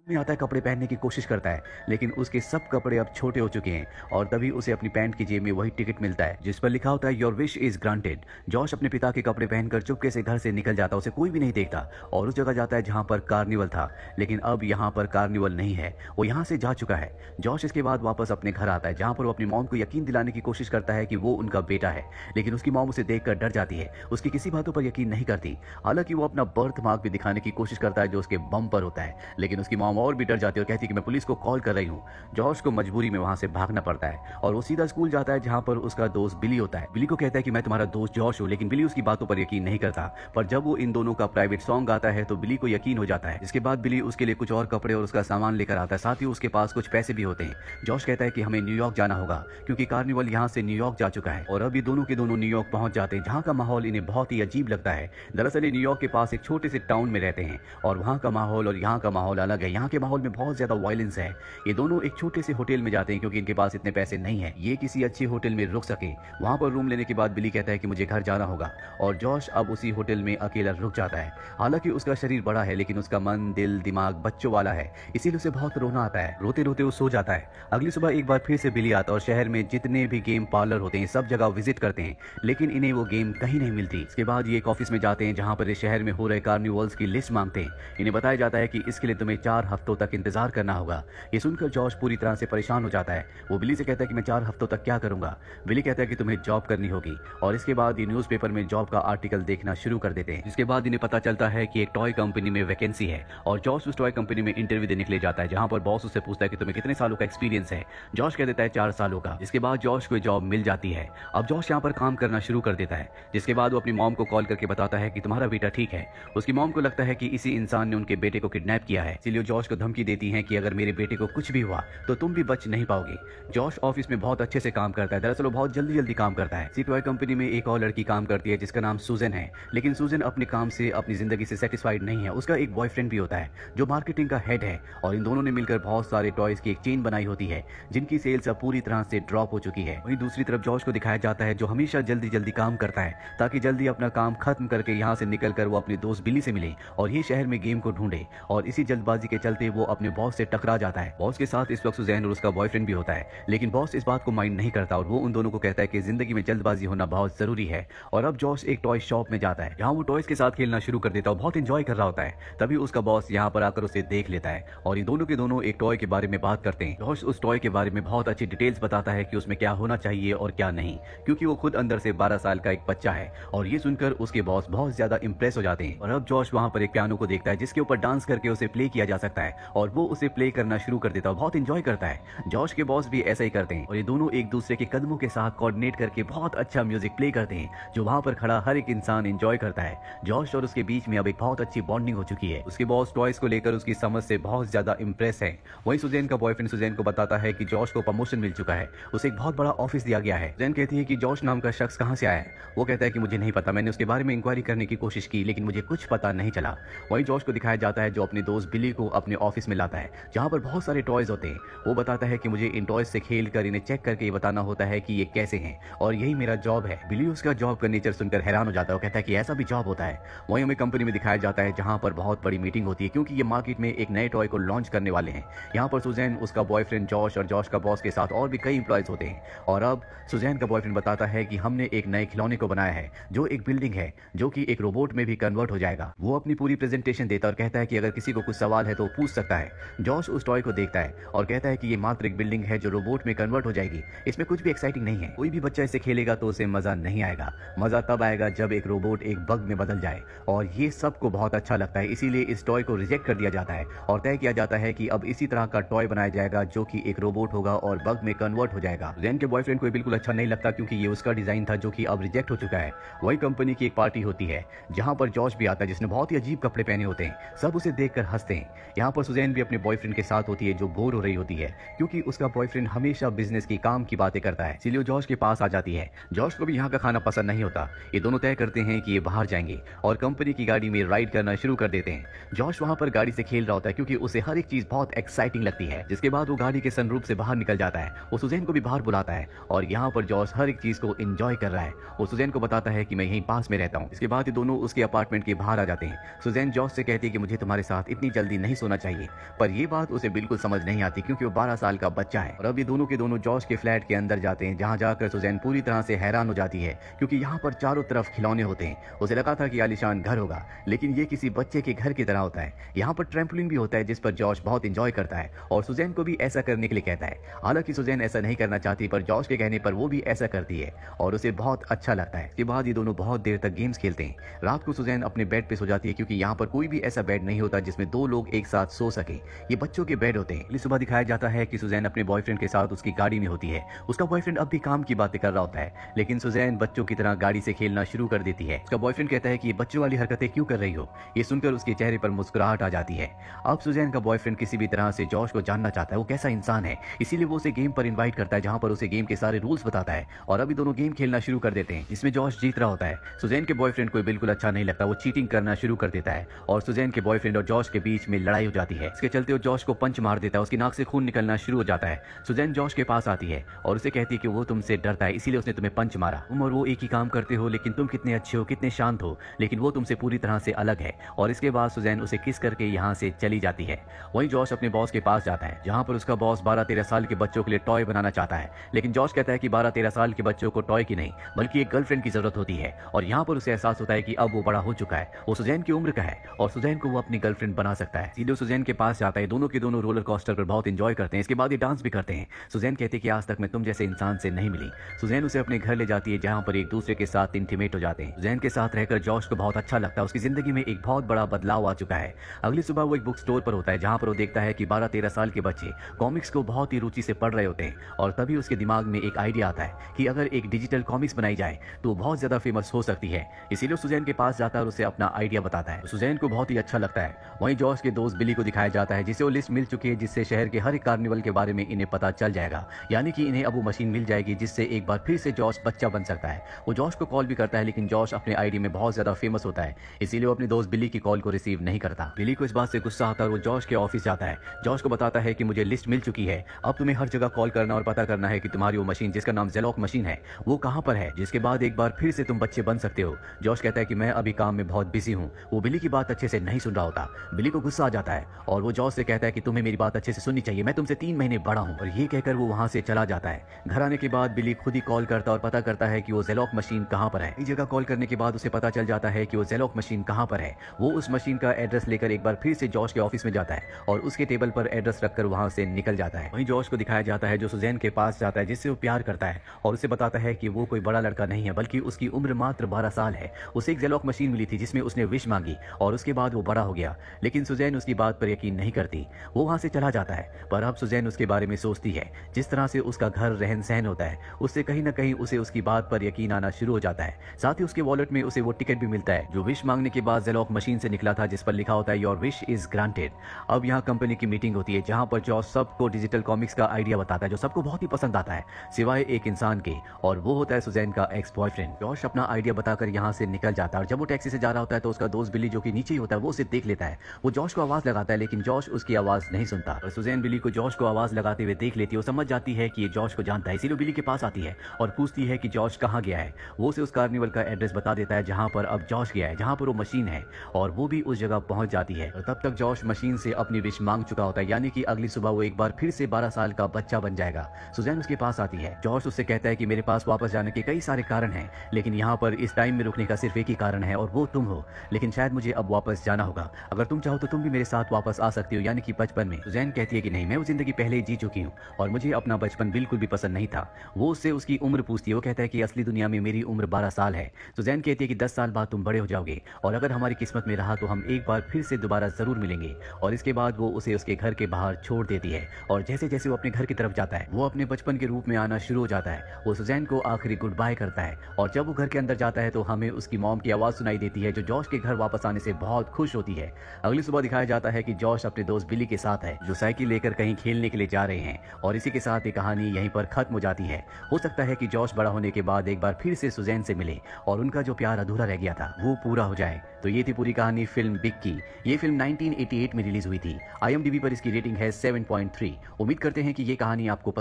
में आता है, कपड़े पहनने की कोशिश करता है, लेकिन उसके सब कपड़े अब छोटे हो चुके हैं और तभी उसे अपनी पैंट की जेब में वही टिकट मिलता है जिस पर लिखा होता है your wish is granted. Josh अपने पिता के कपड़े पहनकर चुपके से घर से निकल जाता, उसे कोई भी नहीं देखता और उस जगह जाता है जहां पर कार्निवल था, लेकिन अब यहाँ पर कार्निवल नहीं है, वो यहाँ से जा चुका है। जॉश इसके बाद वापस अपने घर आता है जहां पर वो अपनी मॉम को यकीन दिलाने की कोशिश करता है कि वो उनका बेटा है, लेकिन उसकी मॉम उसे देखकर डर जाती है, उसकी किसी बातों पर यकीन नहीं करती। हालांकि वो अपना बर्थ मार्क भी दिखाने की कोशिश करता है जो उसके बम पर होता है, लेकिन उसकी मॉम और भी डर जाती है और कहती है कि मैं पुलिस को कॉल कर रही हूँ। जॉश को मजबूरी में वहां से भागना पड़ता है और वो सीधा स्कूल जाता है जहां पर उसका दोस्त बिली होता है। बिली को कहता है कि मैं तुम्हारा दोस्त जॉश हूँ, लेकिन बिली उसकी बातों पर यकीन नहीं करता। पर जब वो इन दोनों का प्राइवेट सॉन्ग गाता है तो बिली को यकीन हो जाता है। इसके बाद बिली उसके लिए कुछ और कपड़े और उसका सामान लेकर आता है, साथ ही उसके पास कुछ पैसे भी होते हैं। जॉश कहता है कि हमें न्यूयॉर्क जाना होगा क्योंकि कार्निवल यहाँ से न्यूयॉर्क जा चुका है और अब ये दोनों के दोनों न्यूयॉर्क पहुंच जाते हैं जहाँ का माहौल इन्हें बहुत ही अजीब लगता है। दरअसल ये न्यूयॉर्क के पास एक छोटे से टाउन में रहते हैं और वहाँ का माहौल और यहाँ का माहौल अलग है। यहाँ के माहौल में बहुत ज्यादा वायलेंस है। ये दोनों एक छोटे से होटल में जाते हैं क्योंकि इनके पास इतने पैसे नहीं है ये किसी अच्छे होटल में रुक सके। वहाँ पर रूम लेने के बाद बिली कहता है कि मुझे घर जाना होगा और जॉश अब उसी होटल में अकेला रुक जाता है। हालांकि उसका शरीर बड़ा है लेकिन उसका मन दिल दिमाग बच्चों वाला है, इसीलिए उसे बहुत रोना आता है। रोते रोते वो सो जाता है। अगली सुबह एक बार फिर से बिली आता है और शहर में जितने भी गेम पार्लर होते हैं सब जगह विजिट करते हैं, लेकिन इन्हें वो गेम कहीं नहीं मिलती। इसके बाद ये एक ऑफिस में जाते हैं जहाँ पर शहर में हो रहे कार्निवल्स की लिस्ट मांगते हैं। इन्हें बताया जाता है कि इसके लिए तुम्हें 4 हफ्तों तक इंतजार करना होगा। ये सुनकर जॉश पूरी तरह से परेशान हो जाता है। वो बिली से कहता है कि मैं 4 हफ्तों तक क्या करूंगा। बिली कहता है कि तुम्हें जॉब करनी होगी और इसके बाद ये न्यूज़पेपर में जॉब का आर्टिकल देखना शुरू कर देते हैं। इसके बाद इन्हें पता चलता है कि एक टॉय कंपनी में वैकेंसी है और जॉश उस टॉय कंपनी में इंटरव्यू देने के लिए जाता है जहां पर बॉस उससे पूछता है कि तुम्हें कितने सालों का एक्सपीरियंस है। जॉश कह देता है 4 सालों का। जिसके बाद जॉश को जॉब मिल जाती है। अब जॉश यहाँ पर काम करना शुरू कर देता है, जिसके बाद वो अपनी मॉम को कॉल करके बताता है कि तुम्हारा बेटा ठीक है। उसकी मॉम को लगता है कि इसी इंसान ने उनके बेटे को किडनैप किया है, इसलिए जॉश को धमकी देती है कि अगर मेरे बेटे को कुछ भी हुआ तो तुम भी बच नहीं पाओगे। जॉश ऑफिस में बहुत अच्छे से काम करता है। दरअसल वो बहुत जल्दी जल्दी काम करता है। इसी टॉय कंपनी में एक और लड़की काम करती है जिसका नाम सुजन है, लेकिन सुजन अपने काम से अपनी जिंदगी से सेटिस्फाइड नहीं है। उसका एक बॉयफ्रेंड भी होता है जो मार्केटिंग का हेड है और इन दोनों ने मिलकर बहुत सारे टॉयज की एक चेन बनाई होती है जिनकी सेल्स अब पूरी तरह से ड्रॉप हो चुकी है। वहीं दूसरी तरफ जॉश को दिखाया जाता है जो हमेशा जल्दी जल्दी काम करता है ताकि जल्दी अपना काम खत्म करके यहाँ से निकलकर वो अपने दोस्त बिली से मिले और ये शहर में गेम को ढूंढे। और इसी जल्दबाजी के चलते वो अपने बॉस से टकरा जाता है। बॉस के साथ इस वक्त सुजैन और उसका बॉयफ्रेंड भी होता है, लेकिन बॉस इस बात को माइंड नहीं करता और वो उन दोनों को कहता है कि जिंदगी में जल्दबाजी होना बहुत जरूरी है। और अब जॉश एक टॉय शॉप में जाता है जहाँ वो टॉयज के साथ खेलना शुरू कर देता है और बहुत इंजॉय कर रहा होता है। तभी उसका बॉस यहाँ पर आकर उसे देख लेता है और ये दोनों के दोनों एक टॉय के बारे में बात करते हैं। जॉश उस टॉय के बारे में बहुत अच्छी डिटेल्स बताता है कि उसमें क्या होना चाहिए और क्या नहीं, क्योंकि वो खुद अंदर से 12 साल का एक बच्चा है। और ये सुनकर उसके बॉस बहुत ज्यादा इंप्रेस हो जाते हैं। और अब जॉश वहाँ पर एक पियानो को देखता है जिसके ऊपर डांस करके उसे प्ले किया जा सकता है और वो उसे प्ले करना शुरू कर देता है और बहुत इंजॉय करता है। जॉश के बॉस भी ऐसा ही करते हैं और ये दोनों एक दूसरे के कदमों के साथ कोऑर्डिनेट करके बहुत अच्छा म्यूजिक प्ले करते हैं जो वहाँ पर खड़ा हर एक इंसान एंजॉय करता है। जॉश और उसके बीच में अब एक बहुत अच्छी बॉन्डिंग हो चुकी है। उसके बॉस टॉयज को लेकर उसकी समझ से बहुत ज्यादा इंप्रेस है। वहीं सुजैन का बॉयफ्रेंड सुजैन को बताता है कि जॉश को प्रमोशन मिल चुका है, उसे एक बहुत बड़ा ऑफिस दिया गया है। सुजैन कहती है कि जॉश नाम का शख्स कहाँ से आया है। वो कहता है कि मुझे नहीं पता, मैंने उसके बारे में इंक्वायरी करने की कोशिश की लेकिन मुझे कुछ पता नहीं चला। वहीं जॉश को दिखाया जाता है जो अपने दोस्त बिली को अपने ऑफिस में लाता है जहाँ पर बहुत सारे टॉयज होते हैं। वो बताता है कि मुझे इन टॉयज से खेल कर इन्हें चेक करके ये बताना होता है कि ये कैसे हैं और यही मेरा जॉब है। बिली उसका जॉब का नेचर सुनकर हैरान हो जाता है और कहता है कि ऐसा भी जॉब होता है। वहीं हमें कंपनी में दिखाया जाता है जहाँ पर बहुत बड़ी मीटिंग होती है क्योंकि ये मार्केट में एक नए टॉय को लॉन्च करने वाले हैं। यहाँ पर सुजैन, उसका बॉयफ्रेंड जॉश और जॉश का बॉस के साथ और भी कई एम्प्लॉयज होते हैं। और अब सुजैन का बॉयफ्रेंड बताता है कि हमने एक नए खिलौने को बनाया है जो एक बिल्डिंग है जो कि एक रोबोट में भी कन्वर्ट हो जाएगा। वो अपनी पूरी प्रेजेंटेशन देता है और कहता है कि अगर किसी को कुछ सवाल है तो पूछ सकता है। जॉश उस टॉय को देखता है और कहता है कि ये मात्र एक बिल्डिंग है जो रोबोट में कन्वर्ट हो जाएगी, इसमें कुछ भी एक्साइटिंग नहीं है। कोई भी बच्चा इसे खेलेगा तो उसे मजा नहीं आएगा। मजा तब आएगा जब एक रोबोट एक बग में बदल जाए और ये सबको बहुत अच्छा लगता है, इसीलिए इस टॉय को रिजेक्ट कर दिया जाता है और तय किया जाता है कि अब इसी तरह का टॉय बनाया जाएगा जो कि एक रोबोट होगा और बग में कन्वर्ट हो जाएगा। जैन के बॉयफ्रेंड को बिल्कुल अच्छा नहीं लगता क्योंकि ये उसका डिजाइन था जो कि अब रिजेक्ट हो चुका है। वही कंपनी की एक पार्टी होती है जहां पर जॉश भी आता है जिसने बहुत ही अजीब कपड़े पहने होते हैं। सब उसे देखकर हंसते हैं। यहाँ पर सुजैन भी अपने बॉयफ्रेंड के साथ होती है जो बोर हो रही होती है क्योंकि उसका बॉयफ्रेंड हमेशा बिजनेस की काम की बातें करता है, इसलिए जॉश के पास आ जाती है। जॉश को भी यहाँ का खाना पसंद नहीं होता। ये दोनों तय करते हैं कि ये बाहर जाएंगे और कंपनी की गाड़ी में राइड करना शुरू कर देते हैं। जॉश वहाँ पर गाड़ी से खेल रहा होता है क्योंकि उसे हर एक चीज बहुत एक्साइटिंग लगती है। जिसके बाद वो गाड़ी के सनरूफ से बाहर निकल जाता है। वो सुजैन को भी बाहर बुलाता है और यहाँ पर जॉश हर एक चीज को एंजॉय कर रहा है। वो सुजैन को बताता है कि मैं यहीं पास में रहता हूँ। इसके बाद ये दोनों उसके अपार्टमेंट के बाहर आ जाते हैं। सुजैन जॉश से कहती है कि मुझे तुम्हारे साथ इतनी जल्दी नहीं सोना चाहिए, पर ये बात उसे बिल्कुल समझ नहीं आती क्योंकि वो 12 साल का बच्चा है। और अभी दोनों के दोनों जॉश के फ्लैट के अंदर जाते हैं, जहाँ जाकर सुजैन पूरी तरह से हैरान हो जाती है क्योंकि यहाँ पर चारों तरफ खिलौने होते हैं। उसे लगा था कि आलीशान घर होगा, लेकिन ये किसी बच्चे के घर की तरह होता है। यहाँ पर ट्रैम्पोलिन भी होता है जिस पर जॉश बहुत इंजॉय करता है और सुजैन को भी ऐसा करने के लिए कहता है। हालांकि सुजैन ऐसा नहीं करना चाहती, पर जॉश के कहने पर वो भी ऐसा करती है और उसे बहुत अच्छा लगता है। इसके बाद ये दोनों बहुत देर तक गेम्स खेलते हैं। रात को सुजैन अपने बेड पे सो जाती है क्योंकि यहाँ पर कोई भी ऐसा बेड नहीं होता जिसमें दो लोग एक साथ सो सके। ये बच्चों के बेड होते हैं। अगली सुबह दिखाया जाता है कि सुजैन अपने बॉयफ्रेंड के साथ उसकी गाड़ी में होती है। उसका बॉयफ्रेंड अब भी काम की बातें कर रहा होता है, लेकिन सुजैन बच्चों की तरह गाड़ी से खेलना शुरू कर देती है। उसका बॉयफ्रेंड कहता है कि ये बच्चों वाली हरकतें क्यों कर रही हो। ये सुनकर उसके चेहरे पर मुस्कुराहट आ जाती है। अब सुजैन का बॉयफ्रेंड किसी भी तरह से जॉश को जानना चाहता है वो कैसा इंसान है, इसीलिए वो उसे गेम पर इन्वाइट करता है जहाँ पर उसे गेम के सारे रूल्स बताता है और अभी दोनों गेम खेलना शुरू कर देते हैं जिसमें जॉश जीत रहा होता है। सुजैन के बॉयफ्रेंड को बिल्कुल अच्छा नहीं लगता, वो चीटिंग करना शुरू कर देता है और सुजैन के बॉयफ्रेंड और जॉश के बीच में लड़ाई हो जाती है। इसके चलते वो जॉश को पंच मार देता है, उसकी नाक से खून निकलना शुरू हो जाता है। सुजैन जॉश के पास आती है और उसे कहती है कि वो तुमसे डरता है इसीलिए उसने तुम्हें पंच मारा। तुम और वो एक ही काम करते हो, लेकिन तुम कितने अच्छे हो, कितने शांत हो, लेकिन वो तुमसे पूरी तरह से अलग है। और इसके बाद सुजैन उसे किस करके यहाँ से चली जाती है। वहीं जॉश अपने बॉस के पास जाता है जहाँ पर उसका बॉस 12-13 साल के बच्चों के लिए टॉय बनाना चाहता है, लेकिन जॉश कहता है कि 12-13 साल के बच्चों को टॉय की नहीं बल्कि एक गर्लफ्रेंड की जरूरत होती है। और यहाँ पर उसे एहसास होता है कि अब वो बड़ा हो चुका है, वो सुजैन की उम्र का है और सुजैन को वो अपनी गर्लफ्रेंड बना सकता है। सीधे सुजैन के पास जाता है, दोनों के दोनों रोलर कोस्टर पर बहुत एंजॉय करते हैं। इसके बाद ये डांस भी करते हैं। सुजैन कहती है कि आज तक मैं तुम जैसे इंसान से नहीं मिली। सुजैन उसे अपने घर ले जाती है जहाँ पर एक दूसरे के साथ इंटीमेट हो जाते हैं। सुजैन के साथ रहकर जॉश को बहुत अच्छा लगता है, उसकी जिंदगी में एक बहुत बड़ा बदलाव आ चुका है। अगली सुबह वो एक बुक स्टोर पर होता है जहाँ पर वो देखता है कि 12-13 साल के बच्चे कॉमिक्स को बहुत ही रुचि से पढ़ रहे होते हैं और तभी उसके दिमाग में एक आइडिया आता है कि अगर एक डिजिटल कॉमिक्स बनाई जाए तो बहुत ज्यादा फेमस हो सकती है। इसीलिए सुजैन के पास जाता है और उसे अपना आइडिया बताता है। सुजैन को बहुत ही अच्छा लगता है। वहीं जॉश के दोस्त बिली को दिखाया जाता है जिसे वो लिस्ट मिल चुकी है जिससे शहर के हर एक कार्निवल के बारे में इन्हें पता चल जाएगा, यानी कि इन्हें अब वो मशीन मिल जाएगी जिससे एक बार फिर से जॉश बच्चा बन सकता है। वो जॉश को कॉल भी करता है, लेकिन जॉश अपने आईडी में बहुत ज्यादा फेमस होता है, इसीलिए वो अपने दोस्त बिली की कॉल को रिसीव नहीं करता। बिली को इस बात से गुस्सा आता है और वो जॉश के ऑफिस जाता है। जॉश को बताता है कि मुझे लिस्ट मिल चुकी है, अब तुम्हें हर जगह कॉल करना और पता करना है कि तुम्हारी वो मशीन जिसका नाम ज़ेलॉक मशीन है वो कहाँ पर है, जिसके बाद एक बार फिर से तुम बच्चे बन सकते हो। जॉश कहता है कि मैं अभी काम में बहुत बिजी हूँ। वो बिली की बात अच्छे से नहीं सुन रहा होता। बिली को गुस्सा आ जाता है और वो जॉश से कहता है कि तुम्हें मेरी बात अच्छे से सुननी चाहिए, मैं तुमसे 3 महीने बड़ा हूँ। और ये कहकर वो वहाँ से चला जाता है। घर आने के बाद बिली खुद ही कॉल करता और पता करता है कि वो ज़ेलॉक मशीन कहाँ पर है। इस जगह कॉल करने के बाद उसे पता चल जाता है कि वो ज़ेलॉक मशीन कहाँ पर है। वो उस मशीन का एड्रेस लेकर एक बार फिर से जॉश के ऑफिस में जाता है और उसके टेबल पर एड्रेस रखकर वहाँ से निकल जाता है। वहीं जॉश को दिखाया जाता है जो सुजैन के पास जाता है जिससे वो प्यार करता है और उसे बताता है कि वो कोई बड़ा लड़का नहीं है बल्कि उसकी उम्र मात्र 12 साल है। उसे एक ज़ेलॉक मशीन मिली थी जिसमें उसने विश मांगी और उसके बाद वो बड़ा हो गया, लेकिन सुजैन उसकी बात पर यकीन नहीं करती। वो वहाँ से चला जाता है, पर अब सुजैन उसके बारे में सोचती है। जिस तरह से उसका घर रहन सहन होता है उससे कहीं ना कहीं उसे उसकी बात पर यकीन आना शुरू हो जाता है। साथ ही उसके वॉलेट में उसे वो टिकट भी मिलता है जो विश मांगने के बाद ज़ेलॉक मशीन से निकला था, जिस पर लिखा होता है योर विश इज ग्रांटेड। अब यहाँ कंपनी की मीटिंग होती है जहाँ पर जॉश सबको डिजिटल कॉमिक्स का आइडिया बताता है जो सबको बहुत ही पसंद आता है सिवाय एक इंसान के, और वो होता है सुजैन का एक्स बॉयफ्रेंड। जॉश अपना आइडिया बताकर यहाँ से निकल जाता है और जब वो टैक्सी से जा रहा होता है तो उसका दोस्त बिली जो कि नीचे ही होता है वो उसे देख लेता है। वो जॉश को आवाज लगाता है लेकिन जॉश उसकी आवाज नहीं सुनता और सुजैन बिली को जॉश को आवाज लगाते हुए देख लेती है। वो समझ जाती है कि ये जॉश को जानता है, इसीलिए बिली के पास आती है और पूछती है कि जॉश कहाँ गया है। वो उसे उस कार्निवल का एड्रेस बता देता है जहाँ पर अब जॉश गया है, जहाँ पर वो मशीन है, और वो भी उस जगह पहुंच जाती है। और तब तक जॉश मशीन से अपनी विश मांग चुका होता है, यानी कि अगली सुबह वो एक बार फिर से 12 साल का बच्चा बन जाएगा। सुजैन उसके पास आती है। जॉश उससे कहता है कि मेरे पास वापस जाने के कई सारे कारण हैं, लेकिन यहाँ पर इस टाइम में रुकने का सिर्फ एक ही कारण है और वो तुम हो। लेकिन शायद मुझे अब वापस जाना होगा, अगर तुम चाहो तो तुम भी मेरे साथ वापस आ सकती हो, यानी कि बचपन में। सुजैन कहती है कि नहीं, मैं वो जिंदगी पहले ही जी चुकी हूँ और मुझे अपना बचपन बिल्कुल भी पसंद नहीं था। वो उससे उसकी उम्र पूछती है। वो कहता है कि असली दुनिया में मेरी उम्र 12 साल है। सुजैन कहती है कि 10 साल बाद तुम बड़े हो जाओगे और अगर हमारी किस्मत में रहा तो हम एक बार फिर से दोबारा जरूर मिलेंगे। और इसके बाद वो उसे उसके घर के बाहर छोड़ देती है और जैसे जैसे वो अपने घर की तरफ जाता है वो अपने बचपन के रूप में आना शुरू हो जाता है। वो सुजैन को आखिरी गुड बाय करता है और जब वो घर के अंदर जाता है तो हमें उसकी मॉम की आवाज सुनाई देती है जो जॉश के घर वापस आने से बहुत खुश होती है। अगली सुबह दिखाया जाता है कि जॉश अपने दोस्त बिली के साथ है जो साइकिल लेकर कहीं खेलने के लिए जा रहे हैं और इसी के साथ ये कहानी यहीं पर खत्म हो जाती है। हो सकता है कि जॉश बड़ा होने के बाद एक बार फिर से सुजैन से मिले और उनका जो प्यार अधूरा रह गया था वो पूरा हो जाए। तो ये थी पूरी कहानी फिल्म बिग की। ये फिल्म 1988 में रिलीज हुई थी। IMDb पर इसकी रेटिंग है 7.3। उम्मीद करते हैं कि ये कहानी आपको पसंद